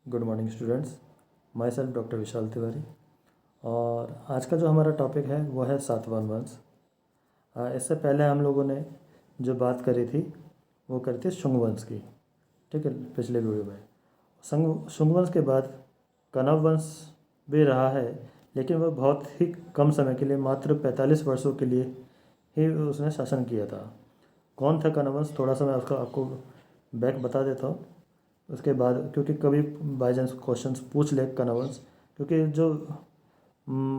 Good morning students. Myself doctor Vishal Tiwari. और आज का जो हमारा टॉपिक है वो है सातवाहन वंश। इससे पहले हम लोगों ने जो बात करी थी वो करी थी शुंग वंश की। ठीक है, पिछले वीडियो में शुंग वंश के बाद कण्व वंश भी रहा है, लेकिन वह बहुत ही कम समय के लिए, मात्र 45 वर्षों के लिए ही उसने शासन किया था। कौन था कण्व वंश, थोड़ा सा मैं उसका आपको बैक बता देता हूँ उसके बाद, क्योंकि कभी बाई चांस क्वेश्चन पूछ ले कण्व वंश, क्योंकि जो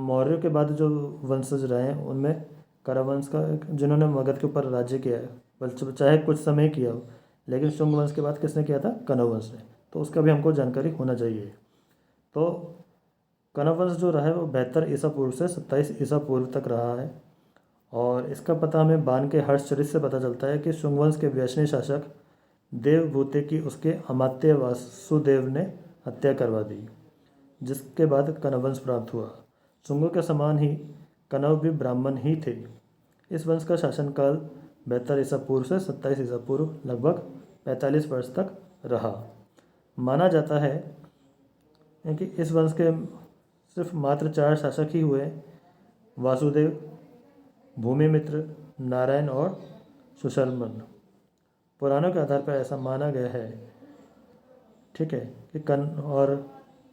मौर्यों के बाद जो वंशज रहे हैं उनमें कण्व वंश का, जिन्होंने मगध के ऊपर राज्य किया है, बल्कि चाहे कुछ समय ही किया हो, लेकिन शुंग वंश के बाद किसने किया था? कण्व वंश ने। तो उसका भी हमको जानकारी होना चाहिए। तो कण्व वंश जो रहा है वो 72 ईसा पूर्व से 27 ईसा पूर्व तक रहा है। और इसका पता हमें बाण के हर्षचरित से पता चलता है कि शुंग वंश के वैष्णव शासक देवभूति की उसके अमात्य वासुदेव ने हत्या करवा दी, जिसके बाद कण्व वंश प्राप्त हुआ। शुंगों के समान ही कण्व भी ब्राह्मण ही थे। इस वंश का शासनकाल 72 ईसा पूर्व से 27 ईसा पूर्व लगभग 45 वर्ष तक रहा। माना जाता है कि इस वंश के सिर्फ मात्र 4 शासक ही हुए: वासुदेव, भूमिमित्र, नारायण और सुशर्मन। पुराणों के आधार पर ऐसा माना गया है, ठीक है, कि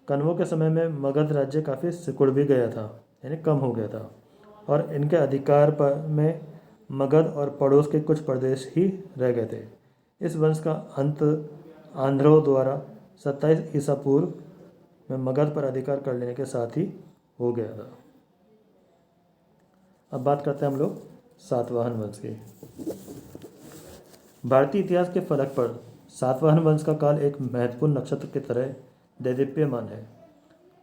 कण्वों के समय में मगध राज्य काफ़ी सिकुड़ भी गया था, यानी कम हो गया था, और इनके अधिकार पर में मगध और पड़ोस के कुछ प्रदेश ही रह गए थे। इस वंश का अंत आंध्रों द्वारा 27 ईसा पूर्व में मगध पर अधिकार कर लेने के साथ ही हो गया था। अब बात करते हैं हम लोग सातवाहन वंश की। भारतीय इतिहास के फलक पर सातवाहन वंश का काल एक महत्वपूर्ण नक्षत्र की तरह दैदीप्यमान है।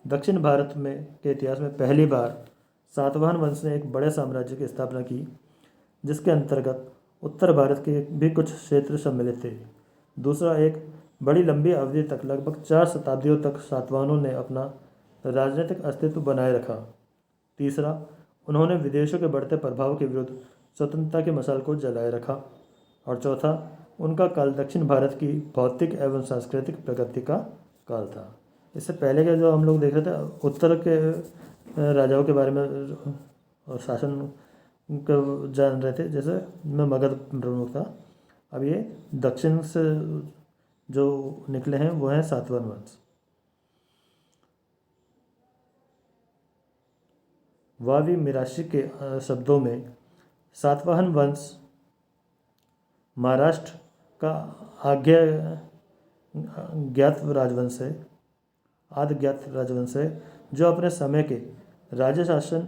दक्षिण भारत में के इतिहास में पहली बार सातवाहन वंश ने एक बड़े साम्राज्य की स्थापना की, जिसके अंतर्गत उत्तर भारत के भी कुछ क्षेत्र सम्मिलित थे। दूसरा, एक बड़ी लंबी अवधि तक, लगभग 4 शताब्दियों तक सातवाहनों ने अपना राजनीतिक अस्तित्व बनाए रखा। तीसरा, उन्होंने विदेशों के बढ़ते प्रभाव के विरुद्ध स्वतंत्रता की मशाल को जलाए रखा। और चौथा, उनका काल दक्षिण भारत की भौतिक एवं सांस्कृतिक प्रगति का काल था। इससे पहले के जो हम लोग देख रहे थे, उत्तर के राजाओं के बारे में और शासन को जान रहे थे, जैसे में मगध प्रमुख था। अब ये दक्षिण से जो निकले हैं वो हैं सातवाहन वंश। वावी मिराशी के शब्दों में सातवाहन वंश महाराष्ट्र का ज्ञात राजवंश है, आदि ज्ञात राजवंश है, जो अपने समय के राज्य शासन,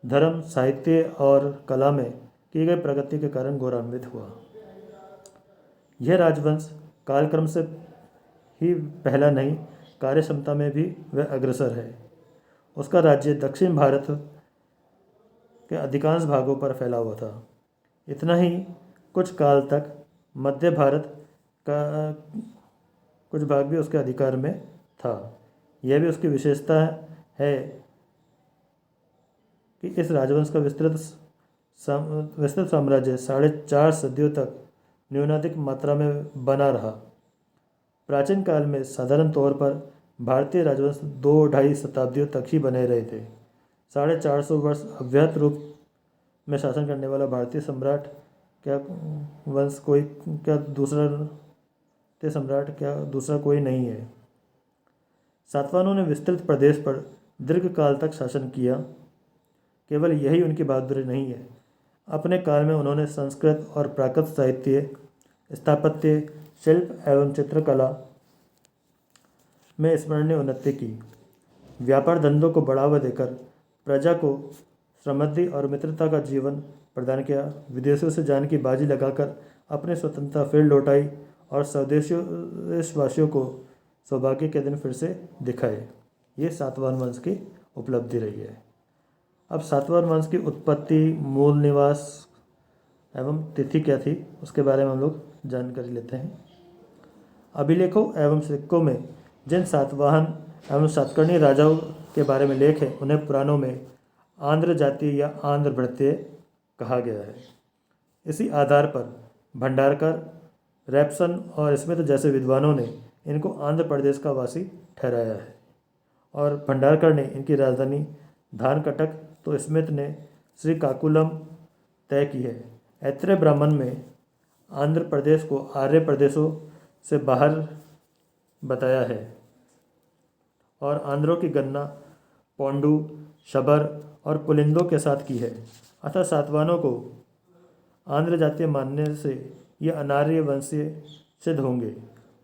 धर्म, साहित्य और कला में की गई प्रगति के कारण गौरवान्वित हुआ। यह राजवंश कालक्रम से ही पहला नहीं, कार्य क्षमता में भी वह अग्रसर है। उसका राज्य दक्षिण भारत के अधिकांश भागों पर फैला हुआ था। इतना ही, कुछ काल तक मध्य भारत का कुछ भाग भी उसके अधिकार में था। यह भी उसकी विशेषता है कि इस राजवंश का विस्तृत साम्राज्य 4.5 सदियों तक न्यूनाधिक मात्रा में बना रहा। प्राचीन काल में साधारण तौर पर भारतीय राजवंश 2-2.5 शताब्दियों तक ही बने रहे थे। 450 वर्ष अव्याहत रूप में शासन करने वाला भारतीय सम्राट क्या वंश कोई क्या दूसरा ते सम्राट क्या दूसरा कोई नहीं है। सातवाहनों ने विस्तृत प्रदेश पर दीर्घ काल तक शासन किया। केवल यही उनकी बहादुरी नहीं है, अपने काल में उन्होंने संस्कृत और प्राकृत साहित्य, स्थापत्य, शिल्प एवं चित्रकला में स्मरणीय उन्नति की। व्यापार धंधों को बढ़ावा देकर प्रजा को समृद्धि और मित्रता का जीवन प्रदान किया। विदेशों से जान की बाजी लगाकर अपनी स्वतंत्रता फिर लौटाई और स्वदेशवासियों को सौभाग्य के दिन फिर से दिखाए। ये सातवाहन वंश की उपलब्धि रही है। अब सातवाहन वंश की उत्पत्ति, मूल निवास एवं तिथि क्या थी, उसके बारे में हम लोग जानकारी लेते हैं। अभिलेखों एवं सिक्कों में जिन सातवाहन एवं सातकर्णी राजाओं के बारे में लेख है, उन्हें पुराणों में आंध्र जाति या आंध्र भृत्य कहा गया है। इसी आधार पर भंडारकर, रैप्सन और स्मिथ जैसे विद्वानों ने इनको आंध्र प्रदेश का वासी ठहराया है। और भंडारकर ने इनकी राजधानी धानकटक तो स्मिथ ने श्रीकाकुलम तय की है। ऐत्रेय ब्राह्मण में आंध्र प्रदेश को आर्य प्रदेशों से बाहर बताया है और आंध्रों की गणना पोंडू, शबर और पुलिंदों के साथ की है। अतः सातवाहनों को आंध्र जातीय मानने से ये अनार्य वंशीय सिद्ध होंगे।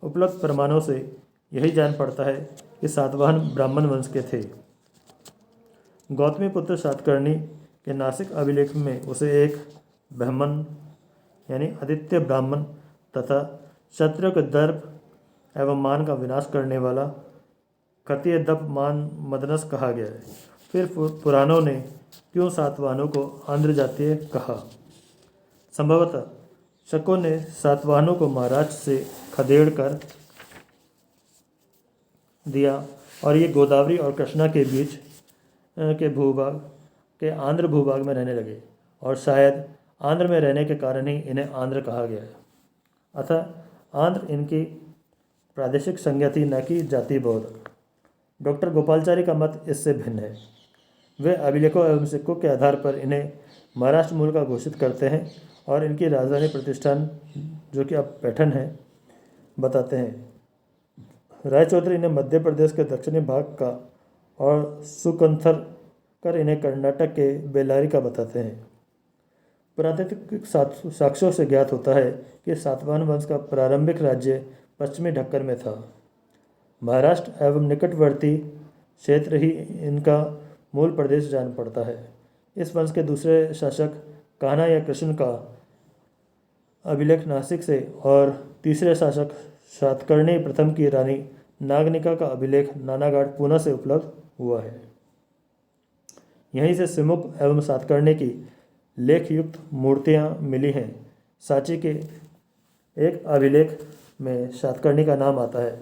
उपलब्ध प्रमाणों से यही जान पड़ता है कि सातवाहन ब्राह्मण वंश के थे। गौतमी पुत्र सातकर्णी के नासिक अभिलेख में उसे एक ब्राह्मण यानी आदित्य ब्राह्मण तथा क्षत्रियों के दर्प एवं मान का विनाश करने वाला खतीय दप मान मदनस कहा गया है। फिर पुराणों ने क्यों सातवाहनों को आंध्र जातीय कहा? संभवतः शकों ने सातवाहनों को महाराष्ट्र से खदेड़ कर दिया और ये गोदावरी और कृष्णा के बीच के भूभाग के आंध्र भूभाग में रहने लगे और शायद आंध्र में रहने के कारण ही इन्हें आंध्र कहा गया है। अतः आंध्र इनकी प्रादेशिक संज्ञा थी, न कि जाति बोधक। डॉक्टर गोपालचारी का मत इससे भिन्न है। वे अभिलेखों एवं सिक्कों के आधार पर इन्हें महाराष्ट्र मूल का घोषित करते हैं और इनकी राजधानी प्रतिष्ठान, जो कि अब पैठन है, बताते हैं। रायचौधरी इन्हें मध्य प्रदेश के दक्षिणी भाग का और सुकंथर कर इन्हें कर्नाटक के बेल्लारी का बताते हैं। पुरातात्विक साक्ष्यों से ज्ञात होता है कि सातवाहन वंश का प्रारंभिक राज्य पश्चिमी ढक्कन में था। महाराष्ट्र एवं निकटवर्ती क्षेत्र ही इनका मूल प्रदेश जान पड़ता है। इस वंश के दूसरे शासक कान्हा या कृष्ण का अभिलेख नासिक से और तीसरे शासक सातकर्णी प्रथम की रानी नागनिका का अभिलेख नानाघाट पूना से उपलब्ध हुआ है। यहीं से सिमुक एवं सातकर्णी की लेखयुक्त मूर्तियाँ मिली हैं। सांची के एक अभिलेख में सातकर्णी का नाम आता है।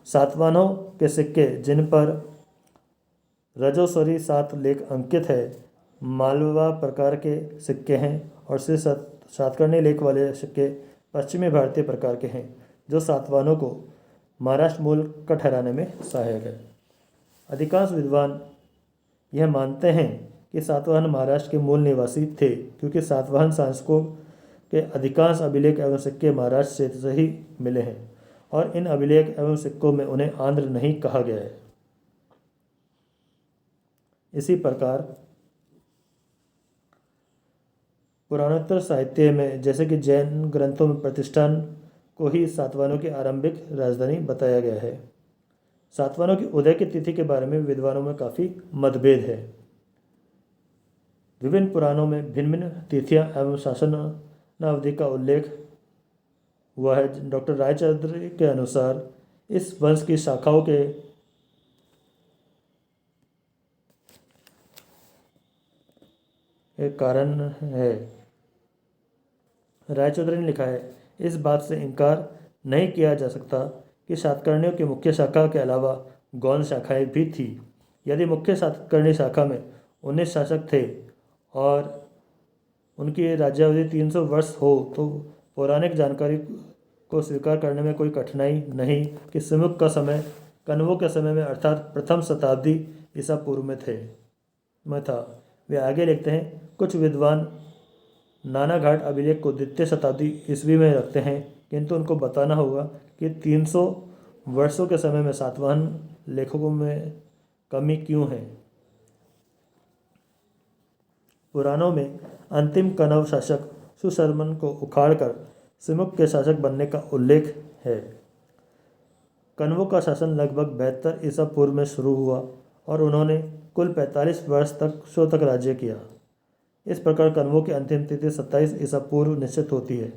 सातवाहनों के सिक्के जिन पर रजोसरी सात लेख अंकित है, मालवा प्रकार के सिक्के हैं और श्री सातकर्णी लेख वाले सिक्के पश्चिमी भारतीय प्रकार के हैं, जो सातवाहनों को महाराष्ट्र मूल का ठहराने में सहायक है। अधिकांश विद्वान यह मानते हैं कि सातवाहन महाराष्ट्र के मूल निवासी थे, क्योंकि सातवाहन शासकों के अधिकांश अभिलेख एवं सिक्के महाराष्ट्र क्षेत्र से ही मिले हैं और इन अभिलेख एवं सिक्कों में उन्हें आंध्र नहीं कहा गया है। इसी प्रकार पुराणोत्तर साहित्य में, जैसे कि जैन ग्रंथों में, प्रतिष्ठान को ही सातवाहनों की आरंभिक राजधानी बताया गया है। सातवाहनों की उदय की तिथि के बारे में विद्वानों में काफ़ी मतभेद है। विभिन्न पुराणों में भिन्न भिन्न तिथियां एवं शासनावधि का उल्लेख हुआ है। डॉक्टर रायचौधरी के अनुसार इस वंश की शाखाओं के एक कारण है। रायचौधरी ने लिखा है, इस बात से इनकार नहीं किया जा सकता कि सातकर्णियों की मुख्य शाखा के अलावा गौण शाखाएं भी थी। यदि मुख्य सातकर्णी शाखा में 19 शासक थे और उनकी राज्यावधि 300 वर्ष हो, तो पौराणिक जानकारी को स्वीकार करने में कोई कठिनाई नहीं कि सिमुक का समय कण्वों के समय में अर्थात प्रथम शताब्दी ईसा पूर्व में था। वे आगे लिखते हैं, कुछ विद्वान नानाघाट अभिलेख को द्वितीय शताब्दी ईस्वी में रखते हैं, किंतु उनको बताना होगा कि 300 वर्षों के समय में सातवाहन लेखकों में कमी क्यों है। पुराणों में अंतिम कण्व शासक सुशर्मन को उखाड़कर सिमुक के शासक बनने का उल्लेख है। कण्वों का शासन लगभग 72 ईसा पूर्व में शुरू हुआ और उन्होंने कुल 45 वर्ष तक शों तक राज्य किया। इस प्रकार कण्वों की अंतिम तिथि 27 ईसा पूर्व निश्चित होती है।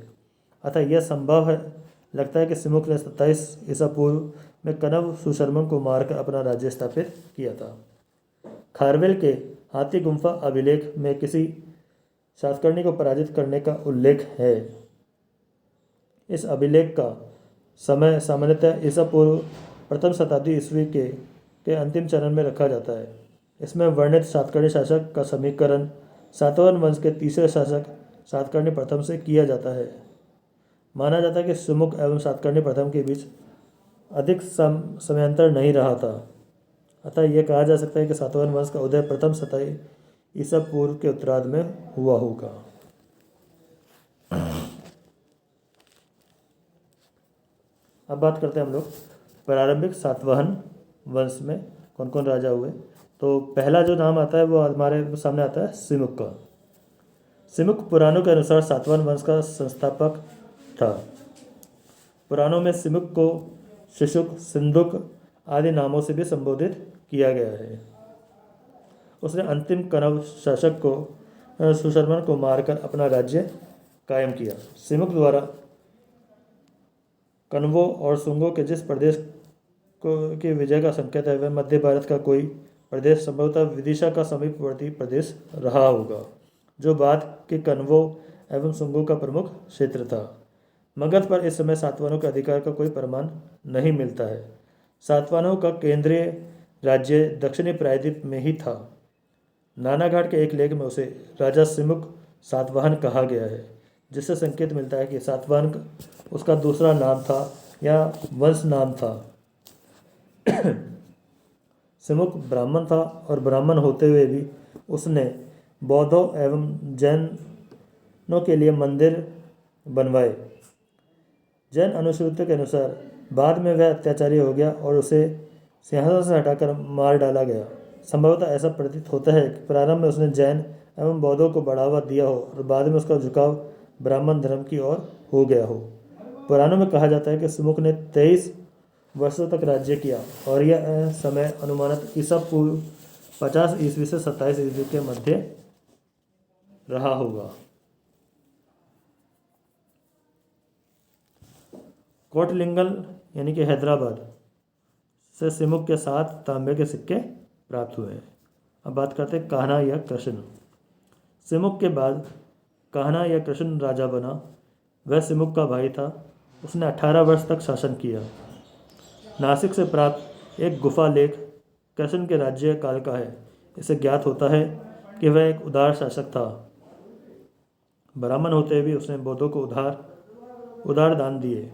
अतः यह संभव है लगता है कि सिमुक ने 27 ईसा पूर्व में कण्व सुशर्मन को मारकर अपना राज्य स्थापित किया था। खारवेल के हाथी गुम्फा अभिलेख में किसी सातकर्णी को पराजित करने का उल्लेख है। इस अभिलेख का समय सामान्यतः ईसा पूर्व प्रथम शताब्दी ईस्वी के अंतिम चरण में रखा जाता है। इसमें वर्णित सातकर्णी शासक का समीकरण सातवाहन वंश के तीसरे शासक सातकर्णी प्रथम से किया जाता है। माना जाता है कि सिमुक एवं सातकर्णी प्रथम के बीच अधिक समयांतर नहीं रहा था। अतः यह कहा जा सकता है कि सातवाहन वंश का उदय प्रथम शताब्दी ईसा पूर्व के उत्तरार्ध में हुआ होगा। अब बात करते हैं हम लोग प्रारंभिक सातवाहन वंश में कौन कौन राजा हुए। तो पहला जो नाम आता है वो हमारे सामने आता है सिमुक का। सिमुक पुराणों के अनुसार सातवाहन वंश का संस्थापक था। पुराणों में सिमुक को शिशुक, सिंधुक आदि नामों से भी संबोधित किया गया है। उसने अंतिम कनव शासक को सुशर्मन को मारकर अपना राज्य कायम किया। सिमुक द्वारा कण्वों और शुंगों के जिस प्रदेश की विजय का संकेत है वह मध्य भारत का कोई प्रदेश, संभवतः विदिशा का समीपवर्ती प्रदेश रहा होगा, जो बाद के कण्वों एवं शुंगों का प्रमुख क्षेत्र था। मगध पर इस समय सातवाहनों के अधिकार का कोई प्रमाण नहीं मिलता है। सातवाहनों का केंद्रीय राज्य दक्षिणी प्रायद्वीप में ही था। नानाघाट के एक लेख में उसे राजा सिमुक सातवाहन कहा गया है, जिससे संकेत मिलता है कि सातवाहन उसका दूसरा नाम था या वंश नाम था। सिमुक ब्राह्मण था और ब्राह्मण होते हुए भी उसने बौद्धों एवं जैनों के लिए मंदिर बनवाए। जैन अनुश्रुति के अनुसार बाद में वह अत्याचारी हो गया और उसे सिंहासन से हटाकर मार डाला गया। संभवतः ऐसा प्रतीत होता है कि प्रारंभ में उसने जैन एवं बौद्धों को बढ़ावा दिया हो और बाद में उसका झुकाव ब्राह्मण धर्म की ओर हो गया हो। पुराणों में कहा जाता है कि सिमुक ने 23 वर्षों तक राज्य किया और यह समय अनुमानित ईसा पूर्व 50 ईस्वी से 27 ईस्वी के मध्य रहा होगा। कोटलिंगल यानी कि हैदराबाद से सिमुक के 7 तांबे के सिक्के प्राप्त हुए हैं। अब बात करते हैं कान्हा या कृष्ण। सिमुक के बाद कान्हा या कृष्ण राजा बना। वह सिमुक का भाई था। उसने 18 वर्ष तक शासन किया। नासिक से प्राप्त एक गुफा लेख कृष्ण के राज्य काल का है। इससे ज्ञात होता है कि वह एक उदार शासक था। ब्राह्मण होते भी उसने बौद्धों को उदार दान दिए।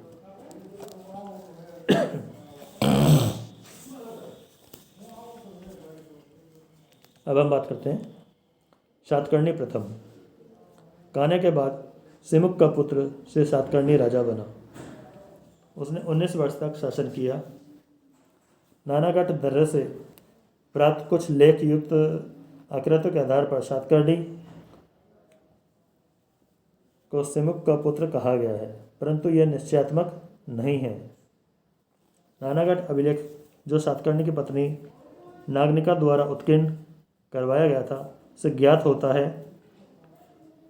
अब हम बात करते हैं सातकर्णी प्रथम। कान्हा के बाद सिमुक का पुत्र श्री सातकर्णी राजा बना। उसने 19 वर्ष तक शासन किया। नानाघाट दर्रे से प्राप्त कुछ लेख युक्त आकृतियों के आधार पर सातकर्णी को सिमुक का पुत्र कहा गया है, परंतु यह निश्चयात्मक नहीं है। नानाघाट अभिलेख जो सातकर्णी की पत्नी नागनिका द्वारा उत्कीर्ण करवाया गया था, से ज्ञात होता है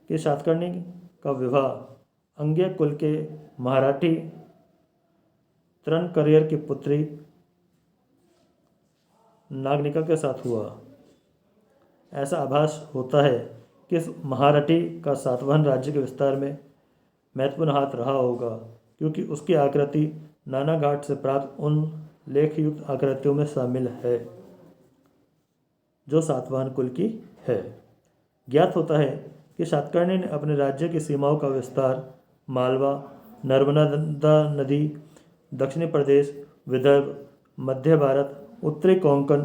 कि सातकर्णी का विवाह अंग्य कुल के मराठी तृणकर्यर की पुत्री नागनिका के साथ हुआ। ऐसा आभास होता है कि इस महारठी का सातवाहन राज्य के विस्तार में महत्वपूर्ण हाथ रहा होगा, क्योंकि उसकी आकृति नानाघाट से प्राप्त उन लेखयुक्त आकृतियों में शामिल है जो सातवाहन कुल की है। ज्ञात होता है कि सातकर्णी ने अपने राज्य की सीमाओं का विस्तार मालवा, नर्मदा नदी, दक्षिणी प्रदेश, विदर्भ, मध्य भारत, उत्तरी कोंकण,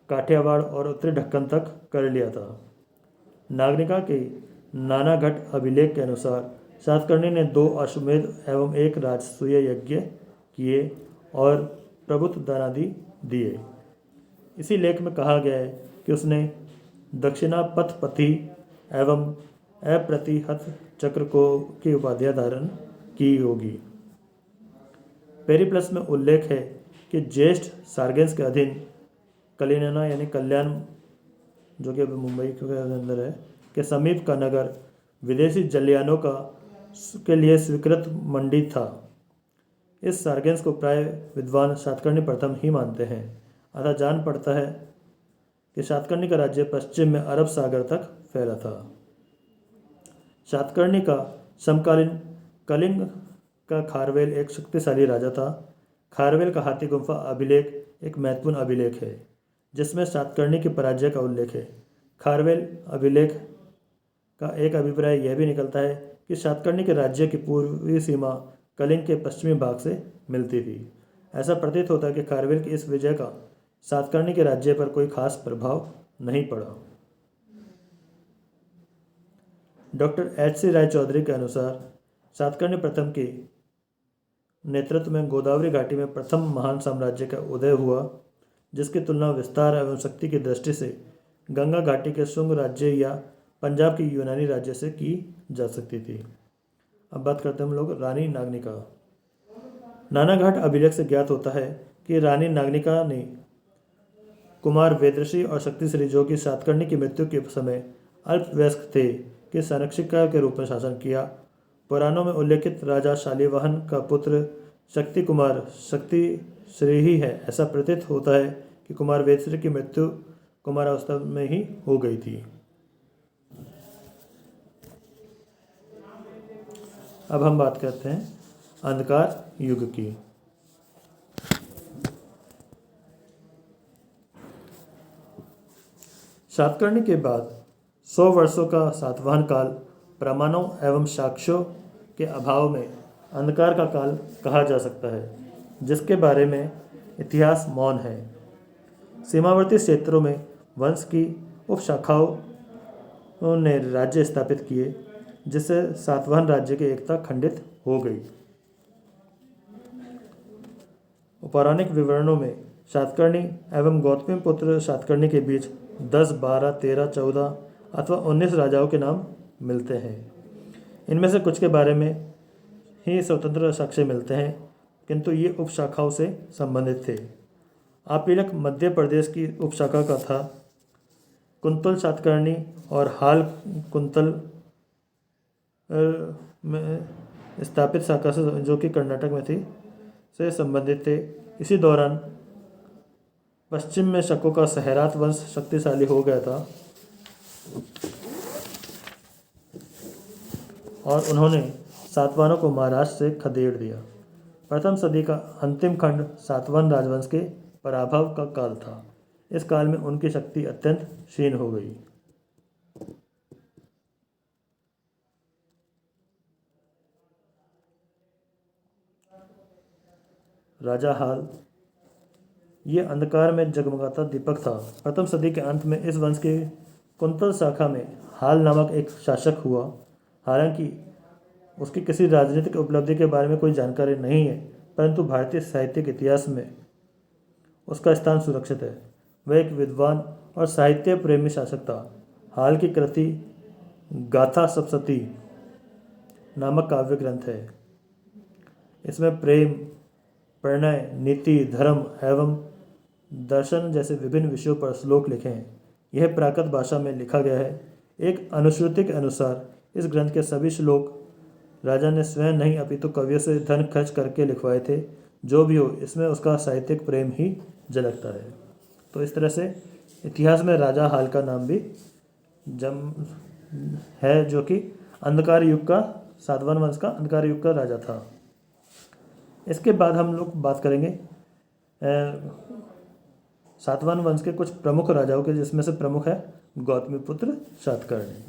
काठियावाड़ और उत्तरी ढक्कन तक कर लिया था। नागनिका के नानाघट अभिलेख के अनुसार सातकर्णी ने 2 अश्वमेध एवं 1 राजसूय यज्ञ किए और प्रभुत्व दानादि दिए। इसी लेख में कहा गया है कि उसने दक्षिणापथपति एवं अप्रतिहत चक्र की उपाधियां धारण की होगी। पेरिप्लस में उल्लेख है कि ज्येष्ठ सार्गेंस के अधीन कलिनना यानी कल्याण, जो कि मुंबई के अंदर है, के समीप का नगर विदेशी जलयानों के लिए स्वीकृत मंडी था। इस सार्गेंस को प्राय विद्वान सातकर्णी प्रथम ही मानते हैं। अतः जान पड़ता है कि सातकर्णी का राज्य पश्चिम में अरब सागर तक फैला था। सातकर्णी का समकालीन कलिंग का खारवेल एक शक्तिशाली राजा था। खारवेल का हाथी गुम्फा अभिलेख एक महत्वपूर्ण अभिलेख है, जिसमें सातकर्णी की पराजय का उल्लेख है। खारवेल अभिलेख का एक अभिप्राय यह भी निकलता है कि सातकर्णी के राज्य की पूर्वी सीमा कलिंग के पश्चिमी भाग से मिलती थी। ऐसा प्रतीत होता है कि खारवेल की इस विजय का सातकर्णी के राज्य पर कोई खास प्रभाव नहीं पड़ा। Doctor H.C. राय चौधरी के अनुसार सातकर्णी प्रथम के नेतृत्व में गोदावरी घाटी में प्रथम महान साम्राज्य का उदय हुआ, जिसकी तुलना विस्तार एवं शक्ति की दृष्टि से गंगा घाटी के शुंग राज्य या पंजाब के यूनानी राज्य से की जा सकती थी। अब बात करते हैं हम लोग रानी नागनिका। नानाघाट अभिलेख से ज्ञात होता है कि रानी नागनिका ने कुमार वेदऋषि और शक्तिश्री, जो कि सातकर्णी की मृत्यु के समय अल्पवयस्क थे, के संरक्षिका के रूप में शासन किया। पुराणों में उल्लेखित राजा शालिवाहन का पुत्र शक्ति कुमार शक्तिश्री ही है। ऐसा प्रतीत होता है कि कुमार वेदश्री की मृत्यु कुमारावस्था में ही हो गई थी। अब हम बात करते हैं अंधकार युग की। सातकर्णी के बाद 100 वर्षों का सातवाहन काल प्रमाणों एवं साक्ष्यों के अभाव में अंधकार का काल कहा जा सकता है, जिसके बारे में इतिहास मौन है। सीमावर्ती क्षेत्रों में वंश की उपशाखाओं ने राज्य स्थापित किए, जिससे सातवाहन राज्य की एकता खंडित हो गई। पौराणिक विवरणों में सातकर्णी एवं गौतमीपुत्र सातकर्णी के बीच 10, 12, 13, 14 अथवा 19 राजाओं के नाम मिलते हैं। इनमें से कुछ के बारे में ही स्वतंत्र साक्ष्य मिलते हैं, किंतु ये उपशाखाओं से संबंधित थे। आपिलक मध्य प्रदेश की उपशाखा का था। कुंतल सातकर्णी और हाल कुंतल में स्थापित शाखा से, जो कि कर्नाटक में थी, से संबंधित थे। इसी दौरान पश्चिम में शकों का सहरात वंश शक्तिशाली हो गया था और उन्होंने सातवाहनों को महाराष्ट्र से खदेड़ दिया। प्रथम सदी का अंतिम खंड सातवाहन राजवंश के पराभव का काल था। इस काल में उनकी शक्ति अत्यंत क्षीण हो गई। राजा हाल, ये अंधकार में जगमगाता दीपक था। प्रथम सदी के अंत में इस वंश के कुंतल शाखा में हाल नामक एक शासक हुआ। हालांकि उसकी किसी राजनीतिक उपलब्धि के बारे में कोई जानकारी नहीं है, परंतु भारतीय साहित्यिक इतिहास में उसका स्थान सुरक्षित है। वह एक विद्वान और साहित्य प्रेमी शासक था। हाल की कृति गाथा सप्तशती नामक काव्य ग्रंथ है। इसमें प्रेम, प्रणय, नीति, धर्म एवं दर्शन जैसे विभिन्न विषयों पर श्लोक लिखे हैं। यह प्राकृत भाषा में लिखा गया है। एक अनुश्रुति के अनुसार इस ग्रंथ के सभी श्लोक राजा ने स्वयं नहीं अपितु कवियों से धन खर्च करके लिखवाए थे। जो भी हो, इसमें उसका साहित्यिक प्रेम ही झलकता है। तो इस तरह से इतिहास में राजा हाल का नाम भी है, जो कि अंधकार युग का, सातवाहन वंश का अंधकार युग का राजा था। इसके बाद हम लोग बात करेंगे सातवाहन वंश के कुछ प्रमुख राजाओं के, जिसमें से प्रमुख है गौतमीपुत्र सातकर्णी।